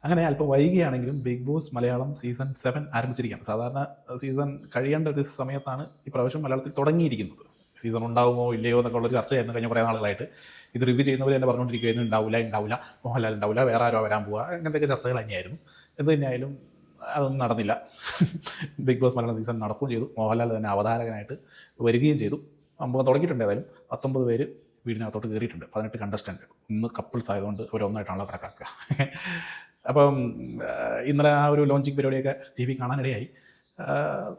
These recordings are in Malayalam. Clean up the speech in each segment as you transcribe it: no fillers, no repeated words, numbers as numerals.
അങ്ങനെ അല്പം വൈകിയാണെങ്കിലും ബിഗ് ബോസ് മലയാളം സീസൺ 7 ആരംഭിച്ചിരിക്കുകയാണ്. സാധാരണ സീസൺ കഴിയേണ്ട ഒരു സമയത്താണ് ഈ പ്രാവശ്യം മലയാളത്തിൽ തുടങ്ങിയിരിക്കുന്നത്. സീസൺ ഉണ്ടാവുമോ ഇല്ലയോ എന്നൊക്കെ ഉള്ളൊരു ചർച്ചയായിരുന്നു കഴിഞ്ഞ കുറേ നാളുകളായിട്ട്. ഇത് റിവ്യൂ ചെയ്യുന്നവർ തന്നെ പറഞ്ഞുകൊണ്ടിരിക്കുകയായിരുന്നു ഉണ്ടാവില്ല, മോഹൻലാൽ ഉണ്ടാവില്ല, വേറെ ആരോ വരാൻ പോവുക, അങ്ങനത്തെയൊക്കെ ചർച്ചകൾ തന്നെയായിരുന്നു. എന്ത് തന്നെയായാലും അതൊന്നും നടന്നില്ല. ബിഗ് ബോസ് മലയാളം സീസൺ നടക്കുകയും ചെയ്തു. മോഹൻലാൽ തന്നെ അവതാരകനായിട്ട് വരികയും ചെയ്തു. സംഭവം തുടങ്ങിയിട്ടുണ്ട്. ഏതായാലും 19 പേര് വീടിനകത്തോട്ട് കയറിയിട്ടുണ്ട്. 18 കണ്ടസ്റ്റൻറ്റ്. ഇന്ന് കപ്പിൾസ് ആയതുകൊണ്ട് അവരൊന്നായിട്ടാണല്ലോ കണക്കാക്കുക. അപ്പം ഇന്നലെ ആ ഒരു ലോഞ്ചിങ് പരിപാടിയൊക്കെ TV കാണാനിടയായി.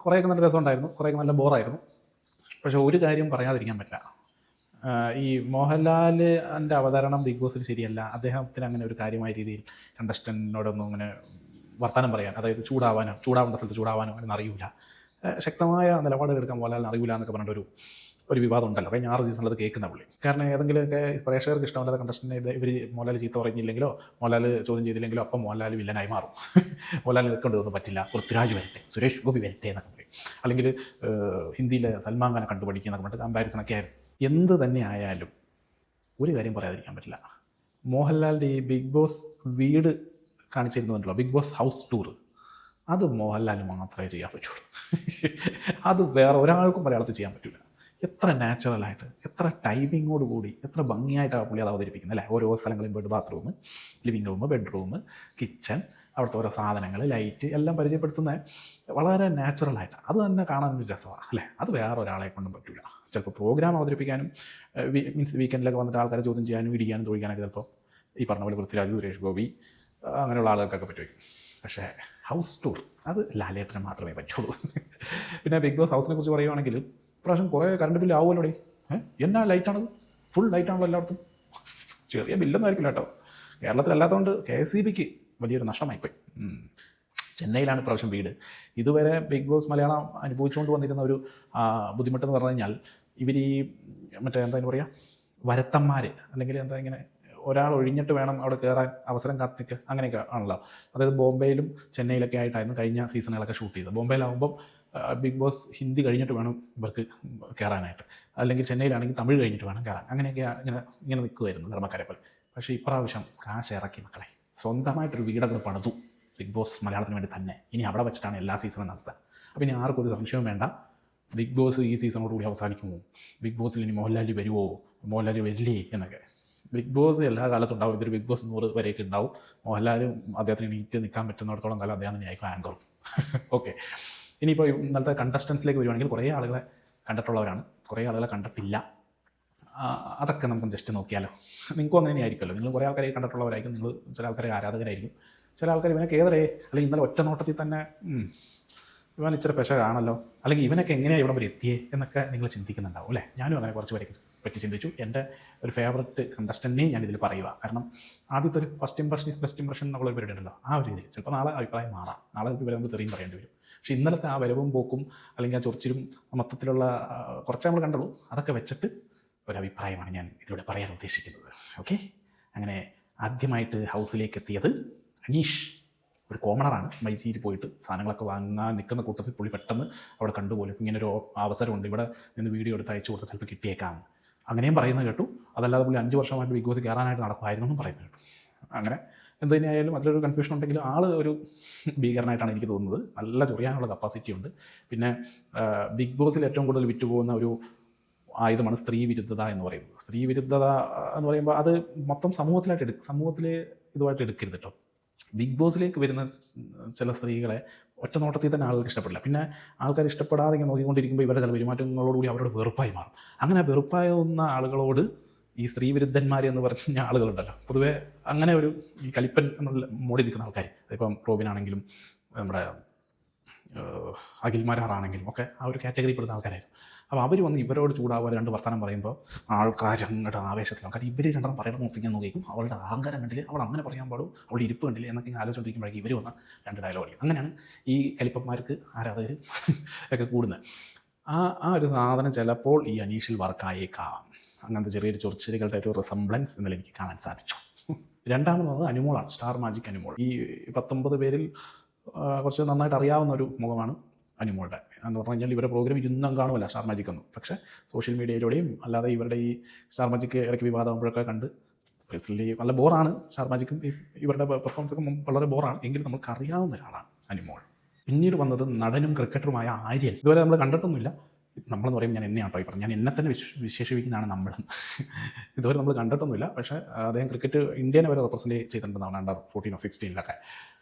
കുറേയൊക്കെ നല്ല രസമുണ്ടായിരുന്നു, കുറേയൊക്കെ നല്ല ബോറായിരുന്നു. പക്ഷേ ഒരു കാര്യം പറയാതിരിക്കാൻ പറ്റില്ല. ഈ മോഹൻലാലിൻ്റെ അവതരണം ബിഗ് ബോസിൽ ശരിയല്ല. അദ്ദേഹത്തിന് അങ്ങനെ ഒരു കാര്യമായ രീതിയിൽ കണ്ടസ്റ്റൻറ്റിനോടൊന്നും അങ്ങനെ വർത്തമാനം പറയാൻ, അതായത് ചൂടാവേണ്ട സ്ഥലത്ത് ചൂടാവാനോ അങ്ങനെ അറിയില്ല. ശക്തമായ നിലപാടുകൾ എടുക്കാൻ മോഹൻലാലിന് അറിയില്ല എന്നൊക്കെ പറഞ്ഞിട്ടൊരു വിവാദം ഉണ്ടല്ലോ. കഴിഞ്ഞ 6 സീസണിൽ അത് കേൾക്കുന്ന പുള്ളി. കാരണം ഏതെങ്കിലുമൊക്കെ പ്രേക്ഷകർക്ക് ഇഷ്ടമല്ലാത്ത കണ്ടസ്റ്റൻറ്റിനെ ഇവർ മോഹൻലാൽ ചീത്ത പറഞ്ഞില്ലെങ്കിലോ മോഹൻലാൽ ചോദ്യം ചെയ്തില്ലെങ്കിലോ അപ്പം മോഹൻലാൽ വില്ലനായി മാറും. മോഹൻലാൽ നിൽക്കേണ്ടതൊന്നും പറ്റില്ല, പൃഥ്വിരാജ് വരട്ടെ, സുരേഷ് ഗോപി വരട്ടെ എന്നൊക്കെ പറയും. അല്ലെങ്കിൽ ഹിന്ദിയിലെ സൽമാൻ ഖാനെ കണ്ടുപഠിക്കുക എന്നൊക്കെ പറഞ്ഞിട്ട് കമ്പാരിസണൊക്കെ ആയിരുന്നു. എന്ത് തന്നെ ആയാലും ഒരു കാര്യം പറയാതിരിക്കാൻ പറ്റില്ല. മോഹൻലാലിൻ്റെ ഈ ബിഗ് ബോസ് വീട് കാണിച്ചിരുന്നുണ്ടല്ലോ, ബിഗ് ബോസ് ഹൗസ് ടൂർ, അത് മോഹൻലാലിന് മാത്രമേ ചെയ്യാൻ പറ്റുള്ളൂ. അത് വേറെ ഒരാൾക്കും മലയാളത്തിൽ ചെയ്യാൻ പറ്റില്ല. എത്ര നാച്ചുറലായിട്ട്, എത്ര ടൈമിങ്ങോട് കൂടി, എത്ര ഭംഗിയായിട്ടാണ് പുള്ളി അത് അവതരിപ്പിക്കുന്നത് അല്ലേ. ഓരോ സ്ഥലങ്ങളിൽ പോയിട്ട് bathroom, living room, bedroom, kitchen, അവിടുത്തെ ഓരോ സാധനങ്ങൾ, ലൈറ്റ് എല്ലാം പരിചയപ്പെടുത്തുന്ന വളരെ നാച്ചുറലായിട്ട്. അത് തന്നെ കാണാനൊരു രസമാണ് അല്ലേ. അത് വേറെ ഒരാളെ കൊണ്ടും പറ്റില്ല. ചിലപ്പോൾ പ്രോഗ്രാം അവതരിപ്പിക്കാനും മീൻസ് വീക്കെൻഡിലൊക്കെ വന്നിട്ട് ആൾക്കാരെ ചോദ്യം ചെയ്യാനും ഇടിക്കാനും ചോദിക്കാനൊക്കെ ചിലപ്പോൾ ഈ പറഞ്ഞ പോലെ പൃഥ്വിരാജ്, സുരേഷ് ഗോപി അങ്ങനെയുള്ള ആളുകൾക്കൊക്കെ പറ്റുമായിരിക്കും. പക്ഷേ ഹൗസ് ടൂർ അത് ലാലേട്ടന് മാത്രമേ പറ്റുള്ളൂ. പിന്നെ ബിഗ് ബോസ് ഹൗസിനെ കുറിച്ച് പറയുവാണെങ്കിൽ ഇപ്രാവശ്യം കുറേ കറണ്ട് ബില്ല് ആവുമല്ലോ. എന്നാ ലൈറ്റാണത്, ഫുൾ ലൈറ്റാണല്ലോ എല്ലായിടത്തും. ചെറിയ ബില്ലൊന്നും ആയിരിക്കില്ല കേട്ടോ. കേരളത്തിലല്ലാത്തതുകൊണ്ട് KSEBിക്ക് വലിയൊരു നഷ്ടമായിപ്പോയി. ചെന്നൈയിലാണ് ഇപ്രാവശ്യം വീട്. ഇതുവരെ ബിഗ് ബോസ് മലയാളം അനുഭവിച്ചുകൊണ്ട് വന്നിരുന്ന ഒരു ബുദ്ധിമുട്ടെന്ന് പറഞ്ഞു കഴിഞ്ഞാൽ ഇവർ ഈ മറ്റേ എന്താ പറയുക, വരത്തന്മാർ അല്ലെങ്കിൽ എന്താ ഇങ്ങനെ ഒരാൾ ഒഴിഞ്ഞിട്ട് വേണം അവിടെ കയറാൻ അവസരം കാത്തിക്കുക, അങ്ങനെയൊക്കെ ആണല്ലോ. അതായത് ബോംബെയിലും ചെന്നൈയിലൊക്കെ ആയിട്ടായിരുന്നു കഴിഞ്ഞ സീസണുകളൊക്കെ ഷൂട്ട് ചെയ്തത്. ബോംബെയിലാകുമ്പം ബിഗ് ബോസ് ഹിന്ദി കഴിഞ്ഞിട്ട് വേണം ഇവർക്ക് കയറാനായിട്ട്, അല്ലെങ്കിൽ ചെന്നൈയിലാണെങ്കിൽ തമിഴ് കഴിഞ്ഞിട്ട് വേണം കയറാൻ. അങ്ങനെയൊക്കെ ഇങ്ങനെ നിൽക്കുമായിരുന്നു ധർമ്മക്കാരെ പോലെ. പക്ഷേ ഇപ്രാവശ്യം കാശ് ഇറക്കി മക്കളെ, സ്വന്തമായിട്ടൊരു വീടൊക്കെ പണിതു ബിഗ് ബോസ് മലയാളത്തിന് വേണ്ടി തന്നെ. ഇനി അവിടെ വെച്ചിട്ടാണ് എല്ലാ സീസണും നടത്തുക. അപ്പോൾ ഇനി ആർക്കും ഒരു സംശയവും വേണ്ട, ബിഗ് ബോസ് ഈ സീസണോടുകൂടി അവസാനിക്കുമോ, ബിഗ് ബോസിൽ ഇനി മോഹൻലാൽ വരുമോ, മോഹൻലാൽ വരില്ലേ എന്നൊക്കെ. ബിഗ് ബോസ് എല്ലാ കാലത്തും ഉണ്ടാവും. ഇതൊരു ബിഗ് ബോസ് 100 വരെയൊക്കെ ഉണ്ടാവും. മോഹൻലാലും അദ്ദേഹത്തിന് നീറ്റ് നിൽക്കാൻ പറ്റുന്നിടത്തോളം കാലം അദ്ദേഹം തന്നെയായിരിക്കും ആങ്കറും. ഓക്കെ, ഇനിയിപ്പോൾ ഇന്നലത്തെ കണ്ടസ്റ്റൻസിലേക്ക് വരുവാണെങ്കിൽ കുറേ ആളുകളെ കണ്ടിട്ടുള്ളവരാണ്, കുറേ ആളുകളെ കണ്ടിട്ടില്ല. അതൊക്കെ നമുക്ക് ജസ്റ്റ് നോക്കിയാലോ. നിങ്ങൾക്കും അങ്ങനെ ആയിരിക്കുമല്ലോ. നിങ്ങൾ കുറേ ആൾക്കാരെ കണ്ടിട്ടുള്ളവരായിരിക്കും, നിങ്ങൾ ചില ആൾക്കാരെ ആരാധകരായിരിക്കും, ചില ആൾക്കാർ ഇവനൊക്കെ ഏതരേ, അല്ലെങ്കിൽ ഇന്നലെ ഒറ്റ നോട്ടത്തിൽ തന്നെ ഇവൻ ഇച്ചിരി പെശകാണല്ലോ, അല്ലെങ്കിൽ ഇവനൊക്കെ എങ്ങനെയാണ് ഇവിടെ വരെ എത്തിയേ എന്നൊക്കെ നിങ്ങൾ ചിന്തിക്കുന്നുണ്ടാവും അല്ലേ. ഞാനും അങ്ങനെ കുറച്ച് പേരെ പറ്റി ചിന്തിച്ചു. എൻ്റെ ഒരു ഫേവററ്റ് കണ്ടസ്റ്റൻറ്റിനെയും ഞാനിതിൽ പറയുക. കാരണം ആദ്യത്തെ ഒരു first impression is best impression എന്നുള്ള പരിപാടി ഉണ്ടല്ലോ, ആ ഒരു രീതിയിൽ ചിലപ്പോൾ നാളെ അഭിപ്രായം മാറാം, നാളെ വരുമ്പോൾ തെറിയും പറയേണ്ടി വരും. പക്ഷേ ഇന്നലത്തെ ആ വരവും പോക്കും അല്ലെങ്കിൽ ആ ചൊറിച്ചിലും മൊത്തത്തിലുള്ള കുറച്ച് നമ്മൾ കണ്ടുള്ളൂ, അതൊക്കെ വെച്ചിട്ട് ഒരഭിപ്രായമാണ് ഞാൻ ഇതിലൂടെ പറയാൻ ഉദ്ദേശിക്കുന്നത്. ഓക്കെ, അങ്ങനെ ആദ്യമായിട്ട് ഹൗസിലേക്ക് എത്തിയത് അനീഷ്. ഒരു കോമണറാണ്. മൈജിയിൽ പോയിട്ട് സാധനങ്ങളൊക്കെ വാങ്ങാൻ നിൽക്കുന്ന കൂട്ടത്തിൽ പുള്ളി പെട്ടെന്ന് അവിടെ കണ്ടുപോലും ഇങ്ങനെ ഒരു അവസരമുണ്ട്, ഇവിടെ നിന്ന് വീഡിയോ എടുത്ത് അയച്ചു കൊടുത്താൽ ചിലപ്പോൾ കിട്ടിയേക്കാം, അങ്ങനെയും പറയുന്നത് കേട്ടു. അതല്ലാതെ പുള്ളി 5 വർഷമായിട്ട് ബിഗ് ബോസ് കയറാനായിട്ട് നടക്കുമായിരുന്നു എന്നും പറയുന്നത് കേട്ടു. അങ്ങനെ എന്ത് തന്നെയായാലും അതിലൊരു കൺഫ്യൂഷൻ ഉണ്ടെങ്കിലും ആൾ ഒരു ഭീകരനായിട്ടാണ് എനിക്ക് തോന്നുന്നത്. നല്ല ചൊറിയാനുള്ള കപ്പാസിറ്റി ഉണ്ട്. പിന്നെ ബിഗ് ബോസിൽ ഏറ്റവും കൂടുതൽ വിറ്റുപോകുന്ന ഒരു ആയുധമാണ് സ്ത്രീ വിരുദ്ധത എന്ന് പറയുന്നത്. സ്ത്രീ വിരുദ്ധത എന്ന് പറയുമ്പോൾ അത് മൊത്തം സമൂഹത്തിൽ ഇതുമായിട്ട് എടുക്കരുത് കേട്ടോ. ബിഗ് ബോസിലേക്ക് വരുന്ന ചില സ്ത്രീകളെ ഒറ്റ നോട്ടത്തിൽ തന്നെ ആളുകൾക്ക് ഇഷ്ടപ്പെടില്ല. പിന്നെ ആൾക്കാർ ഇഷ്ടപ്പെടാതെ ഇങ്ങനെ നോക്കിക്കൊണ്ടിരിക്കുമ്പോൾ ഇവരുടെ ചില പെരുമാറ്റങ്ങളോടുകൂടി അവരോട് വെറുപ്പായി മാറും. അങ്ങനെ വെറുപ്പാവുന്ന ആളുകളോട് ഈ സ്ത്രീ വിരുദ്ധന്മാർ എന്ന് പറഞ്ഞ ആളുകളുണ്ടല്ലോ, പൊതുവേ അങ്ങനെ ഒരു ഈ കലിപ്പൻ എന്നുള്ള മോടി നിൽക്കുന്ന ആൾക്കാർ, ഇപ്പം റോബിനാണെങ്കിലും നമ്മുടെ അഖിൽമാരാണെങ്കിലും ഒക്കെ ആ ഒരു കാറ്റഗറിപ്പെടുന്ന ആൾക്കാരായിരുന്നു. അപ്പോൾ അവർ വന്ന് ഇവരോട് ചൂടാവുക, 2 വർത്തമാനം പറയുമ്പോൾ ആൾക്കാർ അങ്ങോട്ട് ആവേശത്തിലാണ്. കാരണം ഇവർ 2 പറയണം നോക്കിക്കാൻ നോക്കിക്കും, അവളുടെ അഹങ്കാരം കണ്ടില്ലേ, അവൾ അങ്ങനെ പറയാൻ പാടും, അവളുടെ ഇരിപ്പ് കണ്ടില്ലേ എന്നൊക്കെ ആലോചിച്ചുകൊണ്ടിരിക്കുമ്പോഴേക്കും ഇവർ വന്ന 2 ഡയലോഗ് അടിക്കും. അങ്ങനെയാണ് ഈ കലിപ്പന്മാർക്ക് ആരാധകർ ഒക്കെ കൂടുന്നത്. ആ ഒരു സാധനം ചിലപ്പോൾ ഈ അനീഷിൽ വർക്കായേക്കാം. അങ്ങനത്തെ ചെറിയൊരു ചൊറിച്ചിലുകളുടെ ഒരു റിസംബ്ലൻസ് ഇന്നലെ എനിക്ക് കാണാൻ സാധിച്ചു. രണ്ടാമത് അനുമോളാണ്, സ്റ്റാർ മാജിക് അനുമോൾ. ഈ 19 പേരിൽ കുറച്ച് നന്നായിട്ട് അറിയാവുന്ന ഒരു മുഖമാണ് അനുമോളുടെ. എന്ന് പറഞ്ഞു കഴിഞ്ഞാൽ ഇവരുടെ പ്രോഗ്രാം ഇരുന്നും കാണുമല്ല സ്റ്റാർ മാജിക് ഒന്നും, പക്ഷേ സോഷ്യൽ മീഡിയയിലൂടെയും അല്ലാതെ ഇവരുടെ ഈ സ്റ്റാർ മാജിക് ഇടയ്ക്ക് വിവാദമാകുമ്പോഴൊക്കെ കണ്ട് പേഴ്സണലി നല്ല ബോറാണ്. ഷാർമാജിക്കും ഇവരുടെ പെർഫോമൻസൊക്കെ വളരെ ബോറാണ്. എങ്കിലും നമുക്ക് അറിയാവുന്ന ഒരാളാണ് അനിമോൾ. പിന്നീട് വന്നത് നടനും ക്രിക്കറ്ററുമായ ആര്യൻ. ഇതുവരെ നമ്മൾ കണ്ടിട്ടൊന്നുമില്ല. നമ്മളെന്ന് പറയുമ്പോൾ ഞാൻ എന്നെയാണ് കേട്ടോ പറഞ്ഞത്, ഞാൻ എന്നെ തന്നെ വിശേഷിപ്പിക്കുന്നതാണ് നമ്മൾ. ഇതുവരെ നമ്മൾ കണ്ടിട്ടൊന്നുമില്ല. പക്ഷേ അദ്ദേഹം ക്രിക്കറ്റ് ഇന്ത്യനെ വരെ റെപ്രസെൻറ്റ് ചെയ്തിട്ടുണ്ടെന്നാണ് അണ്ടർ 14 or 16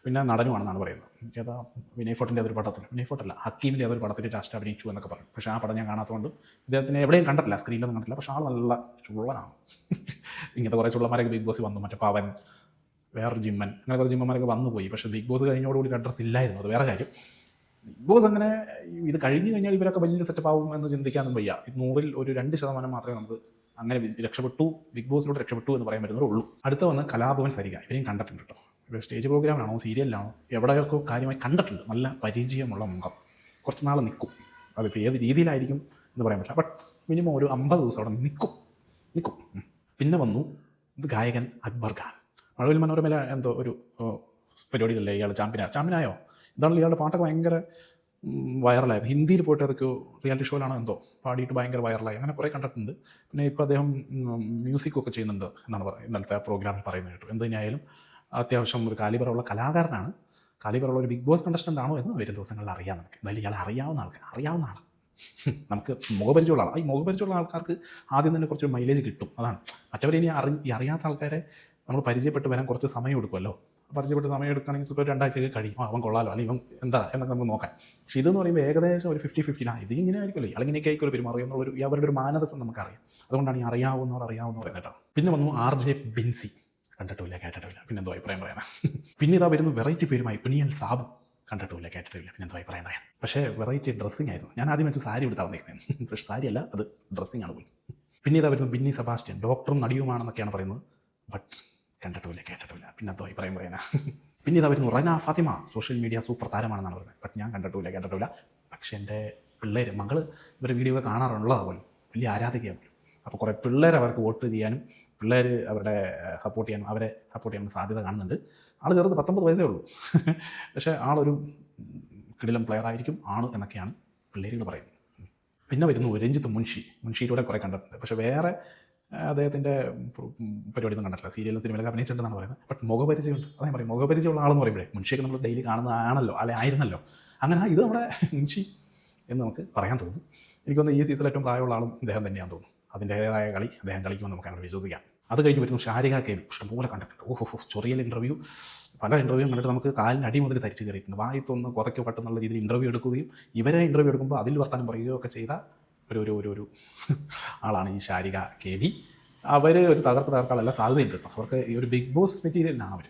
പിന്നെ നടനുമാണെന്നാണ് പറയുന്നത്. ഏതാ വിനയ് ഫോർട്ടിൻ്റെ അതൊരു പടത്തിൽ, വിനയ് ഫോർട്ടല്ല, ഹക്കീമിൻ്റെ അതൊരു പടത്തിൽ ലാസ്റ്റ് അഭിനയിച്ചു എന്നൊക്കെ പറഞ്ഞു. പക്ഷേ ആ പടം ഞാൻ കാണാത്തതുകൊണ്ട് ഇദ്ദേഹത്തിനെ എവിടെയും കണ്ടിട്ടില്ല, സ്ക്രീനിലൊന്നും കണ്ടിട്ടില്ല. പക്ഷേ ആൾ നല്ല ചുള്ളനാണ്. ഇങ്ങനത്തെ കുറേ ചുള്ളന്മാരൊക്കെ ബിഗ് ബോസ് വന്നു. മറ്റേ പവൻ, വേറൊരു ജിമ്മൻ, അങ്ങനെ കുറേ ജിമ്മന്മാരൊക്കെ വന്നു പോയി. പക്ഷേ ബിഗ് ബോസ് കഴിഞ്ഞോടുകൂടി അഡ്രസ്സ് ഇല്ലായിരുന്നു, അത് വേറെ കാര്യം. ബിഗ് ബോസ് അങ്ങനെ ഇത് കഴിഞ്ഞ് കഴിഞ്ഞാൽ ഇവരൊക്കെ വലിയ സെറ്റപ്പ് ആവും എന്ന് ചിന്തിക്കാനും വയ്യ. 100-ൽ ഒരു 2% മാത്രമേ നമുക്ക് അങ്ങനെ രക്ഷപ്പെട്ടു, ബിഗ് ബോസിലൂടെ രക്ഷപ്പെട്ടു എന്ന് പറയാൻ പറ്റുന്നുള്ളൂ. അടുത്ത വന്ന് കലാഭവൻ സരിക. ഇവരെയും കണ്ടിട്ടുണ്ട് കേട്ടോ. ഇവർ സ്റ്റേജ് പ്രോഗ്രാമിലാണോ സീരിയലിലാണോ എവിടെയൊക്കെ കാര്യമായി കണ്ടിട്ടുണ്ട്. നല്ല പരിചയമുള്ള മുഖം, കുറച്ച് നാൾ നിൽക്കും. അതിപ്പോൾ ഏത് രീതിയിലായിരിക്കും എന്ന് പറയാൻ പറ്റില്ല. ബട്ട് മിനിമം ഒരു 50 ദിവസം അവിടെ നിൽക്കും. പിന്നെ വന്നു ഗായകൻ അക്ബർ ഖാൻ. മഴവിൽ മനോരമയില എന്തോ ഒരു പരിപാടിയിലല്ലേ ഇയാൾ ചാമ്പ്യനായോ? എന്താണല്ലോ ഇയാളുടെ പാട്ടൊക്കെ ഭയങ്കര വൈറലായിരുന്നു. ഹിന്ദിയിൽ പോയിട്ട് അതൊക്കെ റിയാലിറ്റി ഷോയിലാണോ എന്തോ പാടിയിട്ട് ഭയങ്കര വൈറലായി. അങ്ങനെ കുറേ കണ്ടിട്ടുണ്ട്. പിന്നെ ഇപ്പോൾ അദ്ദേഹം മ്യൂസിക്കൊക്കെ ചെയ്യുന്നുണ്ട് എന്നാണ് ഇന്നലത്തെ ആ പ്രോഗ്രാമിൽ പറയുന്നത് കേട്ടു. എന്ത് തന്നെയായാലും അത്യാവശ്യം ഒരു കാലിബറുള്ള കലാകാരനാണ്. കാലിബറുള്ള ഒരു ബിഗ് ബോസ് കണ്ടസ്റ്റൻ്റ് ആണോ എന്ന് വരും ദിവസങ്ങളിൽ അറിയാം നമുക്ക്. എന്തായാലും ഇയാൾ അറിയാവുന്ന ആളാണ്. നമുക്ക് മുഖപരിചയമുള്ള ആളാണ്. ഈ മുഖപരിചയമുള്ള ആൾക്കാർക്ക് ആദ്യം തന്നെ കുറച്ച് മൈലേജ് കിട്ടും. അതാണ്. മറ്റവരെ ഇനി അറിയാത്ത ആൾക്കാരെ നമ്മൾ പരിചയപ്പെട്ട് വരാൻ കുറച്ച് സമയം എടുക്കുമല്ലോ. പരിചയപ്പെട്ട് സമയം എടുക്കുകയാണെങ്കിൽ ചിലപ്പോൾ 2 ആഴ്ചയൊക്കെ കഴിയും. അവൻ കൊള്ളാലോ, അല്ലെങ്കിൽ ഇവൻ എന്താ എന്നൊക്കെ നമുക്ക് നോക്കാം. പക്ഷേ ഇതെന്ന് പറയുമ്പോൾ ഏകദേശം ഒരു 50-50 ഇത് ഇങ്ങനെ ആയിരിക്കുമല്ലോ, ഇയാളിങ്ങനെയൊക്കെ ആയിരിക്കുമല്ലോ പെരുമാറുക എന്നുള്ളൊരു അവരുടെ ഒരു മാനദസം നമുക്കറിയാം. അതുകൊണ്ടാണ് ഈ അറിയാവുന്നവർ കേട്ടോ. പിന്നെ വന്നു RJ ബിൻസി. കണ്ടിട്ടില്ല, കേട്ടിട്ടില്ല, പിന്നെ എന്തോ അഭിപ്രായം പറയാനാ. പിന്നെ ഇതാ വരുന്നു വെറൈറ്റി പേരുമായി കുനിയൽ സാബു. കണ്ടിട്ടില്ല, കേട്ടിട്ടില്ല, പിന്നെ എന്തോ അഭിപ്രായം പറയാം. പക്ഷേ വെറൈറ്റി ഡ്രസ്സിംഗ് ആയിരുന്നു. ഞാൻ ആദ്യം വെച്ച് സാരി എടുത്താൽ വന്നിരിക്കുന്നത്, പക്ഷേ സാരിയല്ല, അത് ഡ്രസ്സിംഗ് ആണ് പോലും. പിന്നെ ഇതാ വരുന്നു ബിന്നി സെബാസ്റ്റ്യൻ. ഡോക്ടറും നടിയുമാണെന്നൊക്കെയാണ് പറയുന്നത്. ബട്ട് കണ്ടിട്ടില്ല, കേട്ടിട്ടില്ല, പിന്നെ എന്തോ അഭിപ്രായം പറയാനാ. പിന്നെ ഇതാ വരുന്നു Rana Fathima. Social media super താരമാണെന്നാണ് പറയുന്നത്. ബട്ട് ഞാൻ കണ്ടിട്ടില്ല. പക്ഷേ എൻ്റെ പിള്ളേർ, മകൾ ഇവരുടെ വീഡിയോ ഒക്കെ കാണാറുള്ളതാണ് പോലും, വലിയ ആരാധികയാണ് പോലും. അപ്പോൾ കുറേ പിള്ളേർ അവർക്ക് വോട്ട് ചെയ്യാനും പിള്ളേർ അവരെ സപ്പോർട്ട് ചെയ്യാനും സാധ്യത കാണുന്നുണ്ട്. ആൾ ചെറുത് 19 വയസ്സേ ഉള്ളൂ. പക്ഷേ ആളൊരു കിടിലം പ്ലെയർ ആയിരിക്കും എന്നൊക്കെയാണ് പിള്ളേരുകൾ പറയുന്നത്. പിന്നെ വരുന്നു രഞ്ജിത്ത് മുൻഷിയിലൂടെ കുറേ കണ്ടിട്ടുണ്ട്. പക്ഷേ വേറെ അദ്ദേഹത്തിൻ്റെ പരിപാടിയൊന്നും കണ്ടിട്ടില്ല. സീരിയലും സിനിമയിലൊക്കെ അഭിനയിച്ചിട്ടുണ്ടെന്നാണ് പറയുന്നത്. ബട്ട് മുഖപരിചയമുണ്ട്. അതേ പറയും, മുഖപരിചയമുള്ള ആളെന്ന് പറയുമ്പോഴേ മുൻഷിയൊക്കെ നമ്മൾ ഡെയിലി കാണുന്നതാണല്ലോ, ആയിരുന്നല്ലോ. അങ്ങനെ ഇത് നമ്മുടെ മുൻഷി എന്ന് നമുക്ക് പറയാൻ തോന്നുന്നു. എനിക്കൊന്ന് ഈ സീസണിൽ ഏറ്റവും പ്രായമുള്ള ആളും അദ്ദേഹം തന്നെയാണെന്ന് തോന്നുന്നു. അതിൻ്റേതായ കളി അദ്ദേഹം കളിക്കുമെന്ന് നമുക്ക് അങ്ങനെ വിശ്വസിക്കാം. അത് കഴിഞ്ഞ് വരുന്നു ഷാരിക കെവി. ഇഷ്ടംപോലെ കണ്ടിട്ടുണ്ട്. ചൊറിയൽ ഇൻ്റർവ്യൂ, പല ഇൻ്റർവ്യൂവും കണ്ടിട്ട് നമുക്ക് കാലിന് അടി മുതൽ തരിച്ച് കയറിയിട്ടുണ്ട്. വായിത്തൊന്ന് കുറയ്ക്ക് പറ്റുന്നുള്ള രീതിയിൽ ഇൻ്റർവ്യൂ എടുക്കുകയും ഇവരെ ഇൻ്റർവ്യൂ എടുക്കുമ്പോൾ അതിൽ വർത്താനം പറയുകയൊക്കെ ചെയ്ത ഒരു ആളാണ് ഈ ഷാരിക കെവി. അവർ ഒരു തകർക്കാനുള്ള സാധ്യതയുണ്ട് കേട്ടോ. അവർക്ക് ഈ ഒരു ബിഗ് ബോസ് മെറ്റീരിയലിനാണ് അവർ.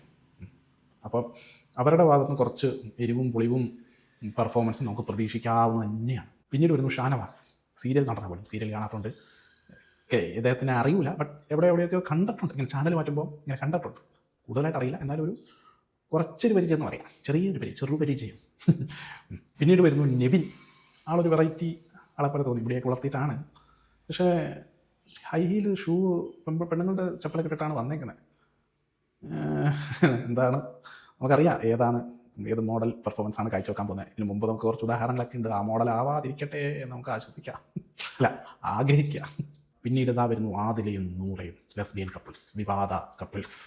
അപ്പോൾ അവരുടെ ഭാഗത്ത് നിന്ന് കുറച്ച് എരിവും പുളിവും പെർഫോമൻസും നമുക്ക് പ്രതീക്ഷിക്കാവുന്ന തന്നെയാണ്. പിന്നീട് വരുന്നു ഷാനവാസ്. സീരിയൽ നടന്ന പോലും, സീരിയൽ കാണാത്തതുകൊണ്ട് ഇദ്ദേഹത്തിനെ അറിയില്ല. ബട്ട് എവിടെയൊക്കെയോ കണ്ടിട്ടുണ്ട്. ഇങ്ങനെ ചാനൽ മാറ്റുമ്പോൾ ഇങ്ങനെ കണ്ടിട്ടുണ്ട്. കൂടുതലായിട്ട് അറിയില്ല, എന്നാലും കുറച്ചൊരു പരിചയം എന്ന് പറയാം. ചെറുപരിചയം. പിന്നീട് വരുന്നു നെവിൻ. ആളൊരു വെറൈറ്റി ആളെപ്പോലെ തോന്നി. ഇവിടെയൊക്കെ വളർത്തിയിട്ടാണ്. പക്ഷേ ഹൈ ഹീൽ ഷൂ പെണ്ണുങ്ങളുടെ ചപ്പലൊക്കെ ഇട്ടിട്ടാണ് വന്നേക്കുന്നത്. എന്താണ് നമുക്കറിയാം ഏത് മോഡൽ പെർഫോമൻസ് ആണ് കാഴ്ചവെക്കാൻ പോകുന്നത്. ഇതിന് മുമ്പ് നമുക്ക് കുറച്ച് ഉദാഹരണങ്ങളൊക്കെ ഉണ്ട്. ആ മോഡൽ ആവാതിരിക്കട്ടെ എന്ന് നമുക്ക് ആഗ്രഹിക്കാം. പിന്നീട് ഇതാ വരുന്നു ആദിലയും നൂറയും. ലെസ്ബിയൻ കപ്പിൾസ്, വിവാദ കപ്പിൾസ്.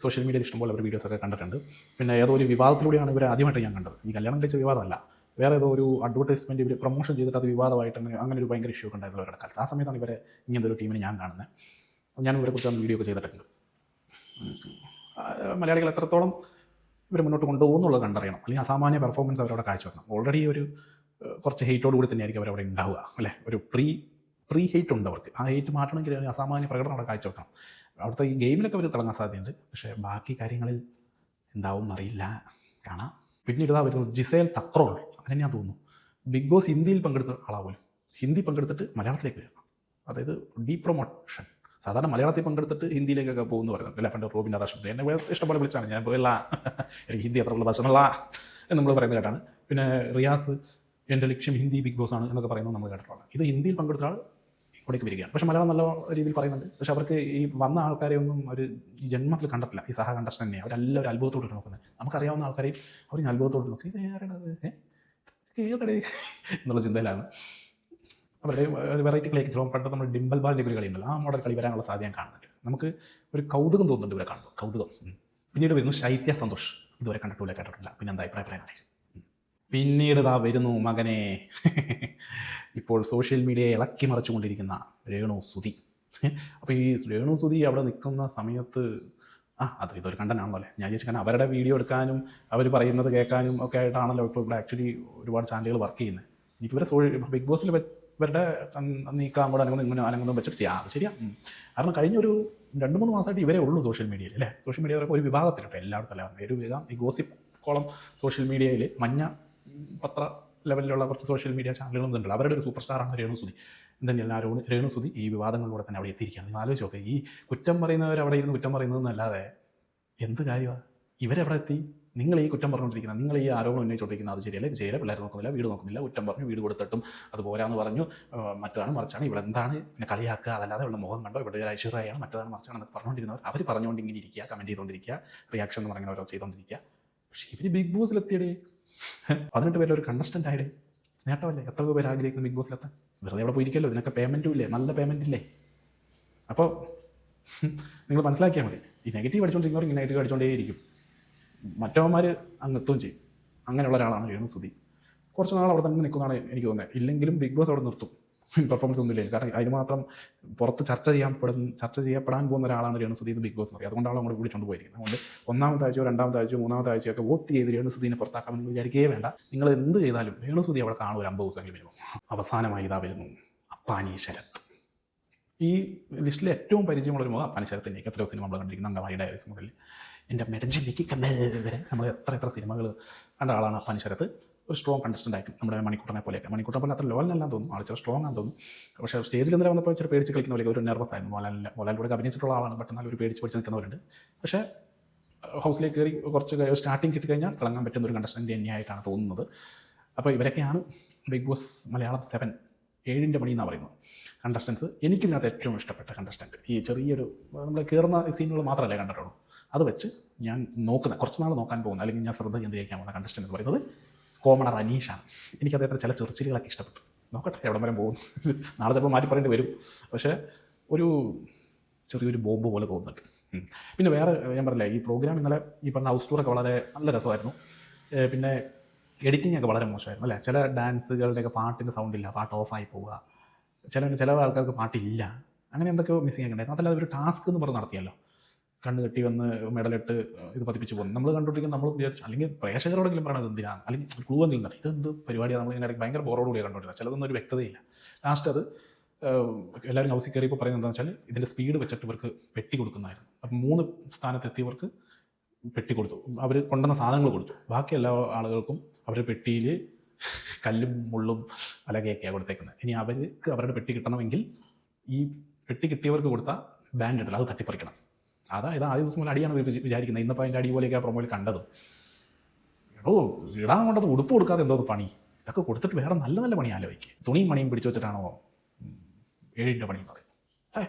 സോഷ്യൽ മീഡിയയിൽ ഇഷ്ടംപോലെ അവർ വീഡിയോസൊക്കെ കണ്ടിട്ടുണ്ട്. പിന്നെ ഏതോ ഒരു വിവാദത്തിലൂടെയാണ് ഇവരെ ആദ്യമായിട്ട് ഞാൻ കണ്ടത്. ഈ കല്യാണം കഴിച്ച വിവാദമല്ല, വേറെ ഏതോ ഒരു അഡ്വർടൈസ്മെൻറ്റ് ഇവർ പ്രൊമോഷൻ ചെയ്തിട്ട് അത് വിവാദമായിട്ട് അങ്ങനെ ഒരു ഭയങ്കര ഇഷ്യൂ ഒക്കെ ഉണ്ടായിരുന്നു അവരുടെ കാലത്ത്. ആ സമയത്താണ് ഇവരെ ഇങ്ങനത്തെ ഒരു ടീമിനെ ഞാൻ കാണുന്നത്. ഞാൻ ഇവരെക്കുറിച്ച് വീഡിയോ ഒക്കെ ചെയ്തിട്ടുണ്ട്. മലയാളികൾ എത്രത്തോളം ഇവർ മുന്നോട്ട് കൊണ്ടുപോകുന്നുള്ളത് കണ്ടറിയണം. അല്ലെങ്കിൽ അസാമാന്യ പെർഫോമൻസ് അവരവിടെ കാഴ്ചവെക്കണം. ഓൾറെഡി ഒരു കുറച്ച് ഹെയ്റ്റോട് കൂടി തന്നെയായിരിക്കും അവരവിടെ ഉണ്ടാവുക, അല്ലേ? ഒരു പ്രീ ഹെയ്റ്റ് ഉണ്ട് അവർക്ക്. ആ ഹെയ്റ്റ് മാറ്റണമെങ്കിൽ അസാമാന്യ പ്രകടനം അവിടെ കാഴ്ചവെക്കണം. അവിടുത്തെ ഈ ഗെയിമിലൊക്കെ അവർ തിളങ്ങാൻ സാധ്യതയുണ്ട്. പക്ഷേ ബാക്കി കാര്യങ്ങളിൽ എന്താവും അറിയില്ല, കാണാം. പിന്നീട് ഇതാ വരുന്നു ജിസേൽ തക്രോൾ. അങ്ങനെ ഞാൻ തോന്നുന്നു ബിഗ് ബോസ് ഹിന്ദിയിൽ പങ്കെടുത്ത ആളാവുമല്ലോ. ഹിന്ദി പങ്കെടുത്തിട്ട് മലയാളത്തിലേക്ക് വരും. അതായത് ഡീ പ്രൊമോഷൻ. സാധാരണ മലയാളത്തിൽ പങ്കെടുത്തിട്ട് ഹിന്ദിയിലേക്കൊക്കെ പോകുമെന്ന് പറയുന്നത്. അല്ല, പണ്ട് റോബിൻ രാധാകൃഷ്ണൻ എന്നെ ഇഷ്ടംപോലെ വിളിച്ചാണ്. ഞാൻ പോയല്ല, എനിക്ക് ഹിന്ദി അത്ര ഉള്ള ഭാഷമല്ല എന്ന് നമ്മൾ പറയുന്നത് കേട്ടാണ്. പിന്നെ റിയാസ് എൻ്റെ ലക്ഷ്യം ഹിന്ദി ബിഗ് ബോസ് ആണ് എന്നൊക്കെ പറയുന്നത് നമ്മൾ കേട്ടിട്ടുള്ളത്. ഇത് ഹിന്ദിയിൽ പങ്കെടുത്ത ആൾ ഇവിടേക്ക് വരികയാണ്. പക്ഷേ മലയാളം നല്ല രീതിയിൽ പറയുന്നുണ്ട്. പക്ഷേ അവർക്ക് ഈ വന്ന ആൾക്കാരെ ഒന്നും അവർ ഈ ജന്മത്തിൽ കണ്ടിട്ടില്ല. ഈ സഹ കണ്ടസ്റ്റൻ തന്നെ അവരെല്ലാവരും അത്ഭുതത്തോട് നോക്കുന്നത്. നമുക്കറിയാവുന്ന ആൾക്കാരെയും അവർ ഞാൻ അത്ഭുതത്തോട് നോക്കി ഇത് ആരാണത് ഏതടേ എന്നുള്ള ചിന്തയിലാണ്. അവരുടെ ഒരു വെറൈറ്റി കളിയൊക്കെ ചിലപ്പോൾ പണ്ട് നമ്മൾ ഡിംബൽ ബാലിൻ്റെ ഒരു കളിയുണ്ടല്ലോ, ആ മോഡൽ കളി വരാനുള്ള സാധ്യത ഞാൻ കാണുന്നുണ്ട്. നമുക്ക് ഒരു കൗതുകം തോന്നുന്നുണ്ട് ഇവരെ കാണുമ്പോൾ, കൗതുകം. പിന്നീട് വരുന്നു ശൈത്യ സന്തോഷ്. ഇതുവരെ കണ്ടിട്ടില്ല, കേട്ടിട്ടില്ല. പിന്നെ എന്താ അഭിപ്രായം? പിന്നീട് ഇതാ വരുന്നു മകനെ, ഇപ്പോൾ സോഷ്യൽ മീഡിയയെ ഇളക്കി മറിച്ചുകൊണ്ടിരിക്കുന്ന രേണു സുധി. അപ്പോൾ ഈ രേണു സുധി അവിടെ നിൽക്കുന്ന സമയത്ത് ഇതൊരു കണ്ടനാണല്ലോ അല്ലേ. ഞാൻ ചോദിച്ചു, കാരണം അവരുടെ വീഡിയോ എടുക്കാനും അവർ പറയുന്നത് കേൾക്കാനും ഒക്കെ ആയിട്ടാണല്ലോ ഇപ്പോൾ ഇവിടെ ആക്ച്വലി ഒരുപാട് ചാനലുകൾ വർക്ക് ചെയ്യുന്നത്. എനിക്ക് ഇവരെ ബിഗ് ബോസിൽ ഇവരുടെ നീക്കാൻ കൂടെ അനങ്ങുന്നതും വെച്ചിട്ട് ചെയ്യാം, അത് ശരിയാ. കാരണം കഴിഞ്ഞൊരു 2-3 മാസമായിട്ട് ഇവരെ ഉള്ളൂ സോഷ്യൽ മീഡിയയിൽ അല്ലേ. സോഷ്യൽ മീഡിയ ഒരു വിഭാഗത്തിലുണ്ട്, എല്ലായിടത്തും അല്ല, ഒരു വിഭാഗം ഈ ഗോസിപ്പ് കോളം സോഷ്യൽ മീഡിയയിൽ മഞ്ഞ പത്ര ലെവലിലുള്ള കുറച്ച് സോഷ്യൽ മീഡിയ ചാനലുകളും ഉണ്ടല്ലോ. അവരുടെ ഒരു സൂപ്പർ സ്റ്റാറാണ് രേണു സുധി. എന്തെങ്കിലും രേണു സുധി ഈ വിവാദങ്ങളിലൂടെ തന്നെ അവിടെ എത്തിയിരിക്കുകയാണ്. നിങ്ങൾ ആലോചിച്ച് നോക്കുക, ഈ കുറ്റം പറയുന്നവർ അവിടെ ഇരുന്ന് കുറ്റം പറയുന്നതെന്നല്ലാതെ എന്ത് കാര്യമാണ് ഇവരെവിടെ എത്തി? നിങ്ങൾ ഈ കുറ്റം പറഞ്ഞുകൊണ്ടിരിക്കുന്നത്, നിങ്ങൾ ഈ ആരോപണം ഉന്നയിച്ചുകൊണ്ടിരിക്കുന്നത് അത് ശരിയല്ല, ഇത് ശരിയല്ല, പിള്ളേർ നോക്കുന്നില്ല, വീട് നോക്കുന്നില്ല, കുറ്റം പറഞ്ഞു, വീട് കൊടുത്തിട്ടും അത് പോരാന്ന് പറഞ്ഞു, മറ്റതാണ് മറിച്ചാണ്, ഇവിടെ എന്താണ് പിന്നെ കളിയാക്കുക, അതല്ലാതെ ഇവിടെ മുഖം കണ്ടോ, ഇവിടെ ഒരു ഐശ്വര്യയാണ്, മറ്റതാണ് മറിച്ചാണ് എന്നൊക്കെ പറഞ്ഞുകൊണ്ടിരുന്നവർ അവർ പറഞ്ഞുകൊണ്ട് ഇങ്ങനെ ഇരിക്കുക, കമൻറ്റ് ചെയ്തുകൊണ്ടിരിക്കുക, റിയാക്ഷൻ എന്ന് പറഞ്ഞാൽ ഓരോ ചെയ്തുകൊണ്ടിരിക്കുക. പക്ഷേ ഇവർ ബിഗ് ബോസിലെത്തിയടേ 18 പേരിൽ ഒരു കണ്ടസ്റ്റൻ്റ് ആയിടേ, നേട്ടമല്ലേ? എത്ര പേര് ആഗ്രഹിക്കുന്നു ബിഗ് ബോസിലെത്താൻ? വെറുതെ അവിടെ പോയിരിക്കല്ലോ, ഇതിനൊക്കെ പേയ്മെൻറ്റും ഇല്ലേ, നല്ല പേയ്മെൻ്റ് ഇല്ലേ? അപ്പോൾ നിങ്ങൾ മനസ്സിലാക്കിയാൽ മതി, ഈ നെഗറ്റീവ് അടിച്ചുകൊണ്ടിരിക്കുന്നവർ ഇങ്ങനെ നെഗറ്റീവ് അടിച്ചുകൊണ്ടേയിരിക്കും, മറ്റവന്മാർ അങ്ങെത്തുകയും ചെയ്യും. അങ്ങനെയുള്ള ഒരാളാണ് രേണു സുധി. കുറച്ച് നാൾ അവിടെ തന്നെ നിൽക്കുന്നതാണ് എനിക്ക് തോന്നുന്നത്. ഇല്ലെങ്കിലും ബിഗ് ബോസ് അവിടെ നിർത്തും, പെർഫോമൻസ് ഒന്നുമില്ല. കാരണം അതിന് മാത്രം പുറത്ത് ചർച്ച ചെയ്യപ്പെടാൻ പോകുന്ന ഒരാളാണ് രേണു സുധി എന്ന് ബിഗ് ബോസ് പറയും. അതുകൊണ്ടാണ് അങ്ങോട്ട് വിളിച്ചുകൊണ്ട് പോയിരിക്കുന്നത്. അതുകൊണ്ട് 1ാമത്തെ ആഴ്ചയോ 2ാമത്തെ ആഴ്ചയോ 3ാമത്തെ ആഴ്ചയൊക്കെ വോട്ട് ചെയ്ത് രേണു സുധീനെ പുറത്താക്കാമെന്ന് വിചാരിക്കേ വേണ്ട. നിങ്ങൾ എന്ത് ചെയ്താലും രേണു സുധി അവിടെ കാണും ഒരു 50 ദിവസമെങ്കിലും വരുമ്പോൾ. അവസാനമായി ഇതാ വരുന്നു അപ്പാനി ശരത്ത്. ഈ ലിസ്റ്റിൽ ഏറ്റവും പരിചയമുള്ളൊരു മുഖം അപ്പാനി ശരത്തിൻ്റെ. എത്രയോ സിനിമ നമ്മൾ കണ്ടിരിക്കുന്ന അങ്കമാലി ഡയറീസ് മുതൽ എൻ്റെ മെഡഞ്ചിലേക്ക് കണ്ണൽ വരെ നമ്മൾ എത്ര സിനിമകൾ കണ്ട ആളാണ് അപ്പാനി ശരത്ത്. ഒരു സ്ട്രോങ് കണ്ടസ്റ്റൻ്റ് ആയിരിക്കും, നമ്മുടെ മണിക്കൂട്ടനെ പോലെയൊക്കെ. മണിക്കൂട്ടനെ പോലെ അത്ര ലെവലിനെല്ലാം തോന്നും, ആൾ ചില സ്ട്രോങ് ആണെന്ന് തോന്നും. പക്ഷേ സ്റ്റേജിൽ എന്തെങ്കിലും വന്നപ്പോൾ ചില പേടിച്ച് കളിക്കുന്ന പോലെ ഒരു നെർവസ് ആയിരുന്നു. മോഹൻലാലിലൂടെ അഭിനയിച്ചിട്ടുള്ള ആളാണ്, പെട്ടെന്ന് ഒരു പേടിച്ച് നിൽക്കുന്നവരുണ്ട്. പക്ഷേ ഹൗസിലേക്ക് കയറി കുറച്ച് സ്റ്റാർട്ടിങ് കിട്ടിക്കഴിഞ്ഞാൽ തിളങ്ങാൻ പറ്റുന്ന ഒരു കണ്ടസ്റ്റൻ്റ് തന്നെയായിട്ടാണ് തോന്നുന്നത്. അപ്പോൾ ഇവരൊക്കെയാണ് ബിഗ് ബോസ് മലയാളം 7 മണി എന്നാണ് പറയുന്നത് കണ്ടസ്റ്റൻസ്. എനിക്കിതിനകത്ത് ഏറ്റവും ഇഷ്ടപ്പെട്ട കണ്ടസ്റ്റൻറ്റ് ഈ ചെറിയൊരു നമ്മൾ കയറുന്ന സീനുകൾ മാത്രമല്ലേ കണ്ടിട്ടുള്ളൂ. അത് വെച്ച് ഞാൻ കുറച്ച് നാൾ നോക്കാൻ പോകുന്ന, അല്ലെങ്കിൽ ഞാൻ ശ്രദ്ധ കേന്ദ്രീകരിക്കാൻ പോകുന്ന കണ്ടസ്റ്റൻ്റ് എന്ന് പറയുന്നത് കോമണർ അനീഷാണ്. എനിക്ക് അദ്ദേഹത്തിന് ചില ചെറുച്ചിലുകളൊക്കെ ഇഷ്ടപ്പെട്ടു. നോക്കട്ടെ എവിടെ വരെ പോകുന്നു. നാളെ ചിലപ്പോൾ മാറ്റി പറയേണ്ടി വരും. പക്ഷേ ഒരു ചെറിയൊരു ബോംബ് പോലെ തോന്നുന്നുണ്ട്. പിന്നെ വേറെ ഞാൻ പറഞ്ഞില്ല, ഈ പ്രോഗ്രാം ഇന്നലെ ഈ പറഞ്ഞ ഹൗസ് ടൂറൊക്കെ വളരെ നല്ല രസമായിരുന്നു. പിന്നെ എഡിറ്റിംഗ് ഒക്കെ വളരെ മോശമായിരുന്നു അല്ലേ. ചില ഡാൻസുകളുടെയൊക്കെ പാട്ടിൻ്റെ സൗണ്ടില്ല, പാട്ട് ഓഫായി പോവുക, ചില ആൾക്കാർക്ക് പാട്ടില്ല, അങ്ങനെ എന്തൊക്കെയോ മിസ്സിങ് ഒക്കെ ഉണ്ടായിരുന്നു. അതല്ലാതെ ഒരു ടാസ്ക് എന്ന് പറഞ്ഞ് നടത്തിയല്ലോ, കണ്ണ് കെട്ടി വന്ന് മെഡലിട്ട് ഇത് പതിപ്പിച്ച് പോകുന്നു. നമ്മൾ കണ്ടുകൊണ്ടിരിക്കുന്ന നമ്മൾ വിചാരിച്ചു, അല്ലെങ്കിൽ പ്രേക്ഷകരോടെങ്കിലും പറയണത് എന്തിനാണ്, അല്ലെങ്കിൽ ക്ലൂ എന്തെങ്കിലും തന്നെ ഇതെന്ത് പരിപാടിയാണ്, നമ്മൾ ഇങ്ങനെ ഭയങ്കര ബോറോടുകൂടിയാണ് കണ്ടുകൊണ്ടിരുന്നത്. ചിലതൊന്നും ഒരു വ്യക്തതയില്ല. ലാസ്റ്റ് അത് എല്ലാവരും ഹൗസിൽ കയറിയപ്പോൾ പറയുന്നത് എന്താണെന്ന് വെച്ചാൽ ഇതിൻ്റെ സ്പീഡ് വെച്ചിട്ട് ഇവർക്ക് പെട്ടി കൊടുക്കുന്നതായിരുന്നു. അപ്പം 3 സ്ഥാനത്തെത്തിയവർക്ക് പെട്ടി കൊടുത്തു, അവർ കൊണ്ടുവന്ന സാധനങ്ങൾ കൊടുത്തു. ബാക്കി എല്ലാ ആളുകൾക്കും അവരുടെ പെട്ടിയിൽ കല്ലും മുള്ളും പലകയൊക്കെയാണ് കൊടുത്തേക്കുന്നത്. ഇനി അവർക്ക് അവരുടെ പെട്ടി കിട്ടണമെങ്കിൽ ഈ പെട്ടി കിട്ടിയവർക്ക് കൊടുത്ത ബാൻഡ് ഉണ്ടല്ലോ അത് തട്ടിപ്പറിക്കണം. അതായത് ആദ്യ ദിവസം മുതൽ അടിയാണ് വിചാരിക്കുന്നത്. ഇന്നിപ്പോൾ അതിൻ്റെ അടി പോലെയൊക്കെ ആ പ്രൊമോയിൽ കണ്ടതും. ഇടാൻ കൊണ്ടത് ഉടുപ്പ് കൊടുക്കാതെ എന്തോ പണി, ഇതൊക്കെ കൊടുത്തിട്ട് വേറെ നല്ല പണി ആലോചിക്കുക. തുണിയും മണിയും പിടിച്ചു വെച്ചിട്ടാണോ 7 മണി എന്ന് പറയുന്നത്.